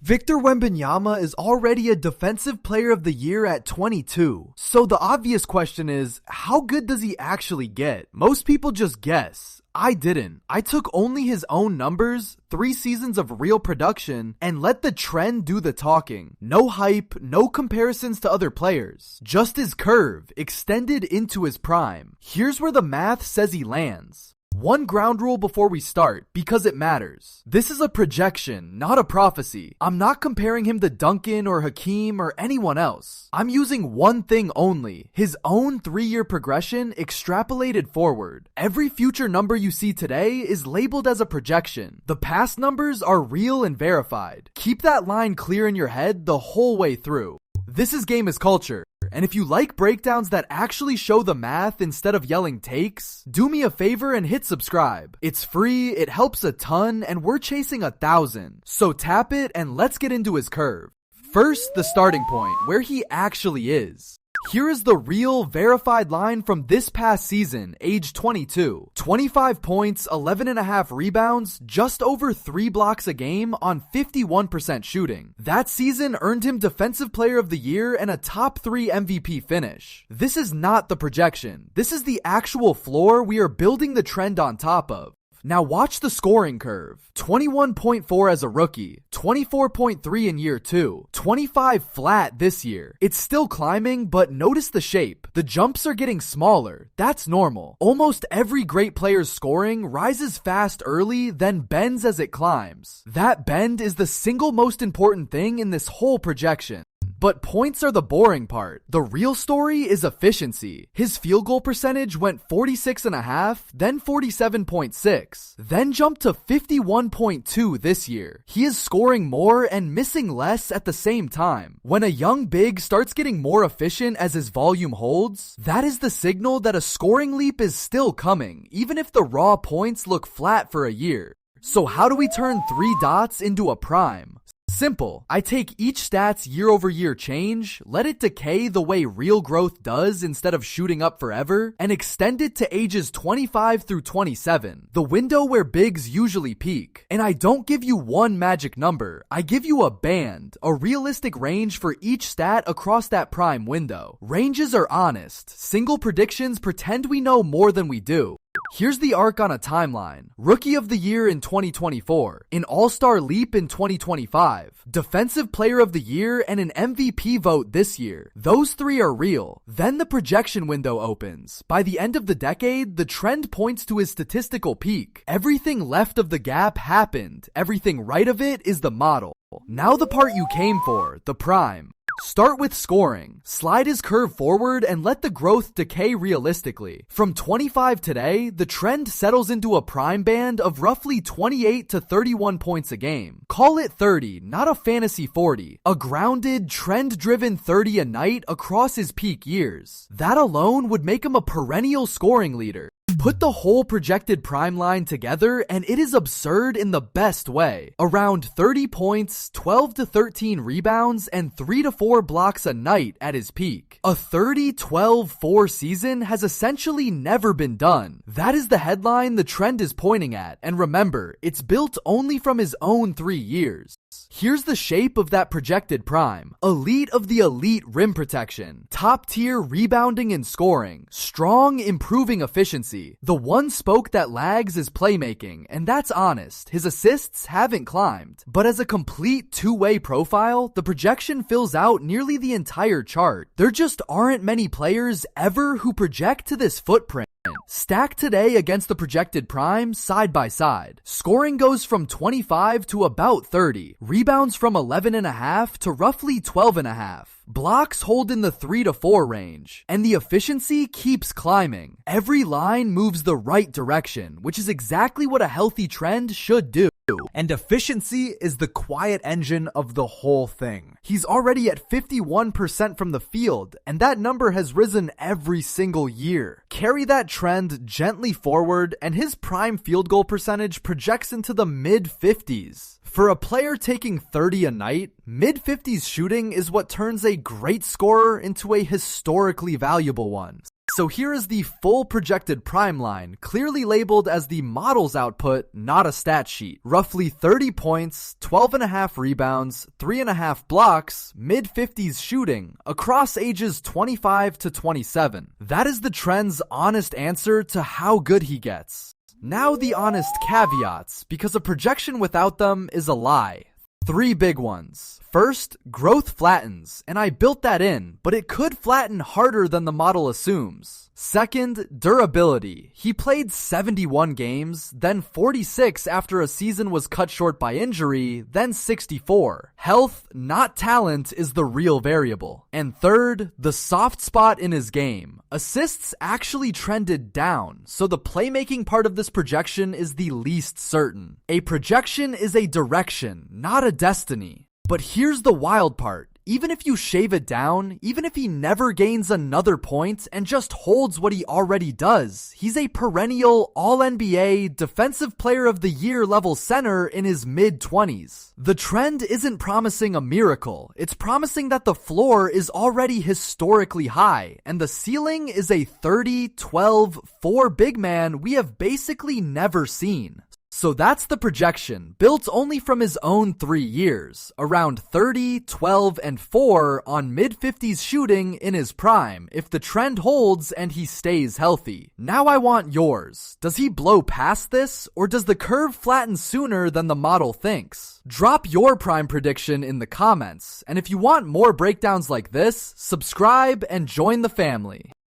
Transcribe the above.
Victor Wembanyama is already a Defensive Player of the Year at 22. So the obvious question is, how good does he actually get? Most people just guess. I didn't. I took only his own numbers, 3 seasons of real production, and let the trend do the talking. No hype, no comparisons to other players. Just his curve, extended into his prime. Here's where the math says he lands. One ground rule before we start, because it matters. This is a projection, not a prophecy. I'm not comparing him to Duncan or Hakeem or anyone else. I'm using one thing only, his own 3-year progression extrapolated forward. Every future number you see today is labeled as a projection. The past numbers are real and verified. Keep that line clear in your head the whole way through. This is Game is Culture. And if you like breakdowns that actually show the math instead of yelling takes, do me a favor and hit subscribe. It's free, it helps a ton, and we're chasing 1,000. So tap it and let's get into his curve. First, the starting point, where he actually is. Here is the real, verified line from this past season, age 22. 25 points, 11.5 rebounds, just over 3 blocks a game on 51% shooting. That season earned him Defensive Player of the Year and a top 3 MVP finish. This is not the projection. This is the actual floor we are building the trend on top of. Now watch the scoring curve. 21.4 as a rookie, 24.3 in year 2, 25 flat this year. It's still climbing, but notice the shape. The jumps are getting smaller. That's normal. Almost every great player's scoring rises fast early, then bends as it climbs. That bend is the single most important thing in this whole projection. But points are the boring part. The real story is efficiency. His field goal percentage went 46.5, then 47.6, then jumped to 51.2 this year. He is scoring more and missing less at the same time. When a young big starts getting more efficient as his volume holds, that is the signal that a scoring leap is still coming, even if the raw points look flat for a year. So how do we turn 3 dots into a prime? Simple. I take each stat's year-over-year change, let it decay the way real growth does instead of shooting up forever, and extend it to ages 25 through 27, the window where bigs usually peak. And I don't give you one magic number, I give you a band, a realistic range for each stat across that prime window. Ranges are honest. Single predictions pretend we know more than we do. Here's the arc on a timeline. Rookie of the Year in 2024, an All-Star leap in 2025, Defensive Player of the Year, and an MVP vote this year. Those 3 are real. Then the projection window opens. By the end of the decade, the trend points to his statistical peak. Everything left of the gap happened. Everything right of it is the model. Now the part you came for, the prime. Start with scoring. Slide his curve forward and let the growth decay realistically. From 25 today, the trend settles into a prime band of roughly 28 to 31 points a game. Call it 30, not a fantasy 40. A grounded, trend-driven 30 a night across his peak years. That alone would make him a perennial scoring leader. Put the whole projected prime line together and it is absurd in the best way. Around 30 points, 12 to 13 rebounds, and 3 to 4 blocks a night at his peak. A 30-12-4 season has essentially never been done. That is the headline the trend is pointing at, and remember, it's built only from his own 3 years. Here's the shape of that projected prime. Elite of the elite rim protection. Top tier rebounding and scoring. Strong improving efficiency. The one spoke that lags is playmaking, and that's honest. His assists haven't climbed. But as a complete two-way profile, the projection fills out nearly the entire chart. There just aren't many players ever who project to this footprint. Stack today against the projected prime side by side. Scoring goes from 25 to about 30. Rebounds from 11.5 to roughly 12.5. Blocks hold in the 3 to 4 range. And the efficiency keeps climbing. Every line moves the right direction, which is exactly what a healthy trend should do. And efficiency is the quiet engine of the whole thing. He's already at 51% from the field, and that number has risen every single year. Carry that trend gently forward, and his prime field goal percentage projects into the mid-50s. For a player taking 30 a night, mid-50s shooting is what turns a great scorer into a historically valuable one. So here is the full projected prime line, clearly labeled as the model's output, not a stat sheet. Roughly 30 points, 12.5 rebounds, 3.5 blocks, mid-50s shooting, across ages 25 to 27. That is the trend's honest answer to how good he gets. Now the honest caveats, because a projection without them is a lie. 3 big ones. First, growth flattens, and I built that in, but it could flatten harder than the model assumes. Second, durability. He played 71 games, then 46 after a season was cut short by injury, then 64. Health, not talent, is the real variable. And third, the soft spot in his game. Assists actually trended down, so the playmaking part of this projection is the least certain. A projection is a direction, not a destiny. But here's the wild part. Even if you shave it down, even if he never gains another point and just holds what he already does, he's a perennial All-NBA Defensive Player of the Year level center in his mid-20s. The trend isn't promising a miracle, it's promising that the floor is already historically high, and the ceiling is a 30-12-4 big man we have basically never seen. So that's the projection, built only from his own 3 years, around 30, 12, and 4 on mid-50s shooting in his prime, if the trend holds and he stays healthy. Now I want yours. Does he blow past this, or does the curve flatten sooner than the model thinks? Drop your prime prediction in the comments, and if you want more breakdowns like this, subscribe and join the family.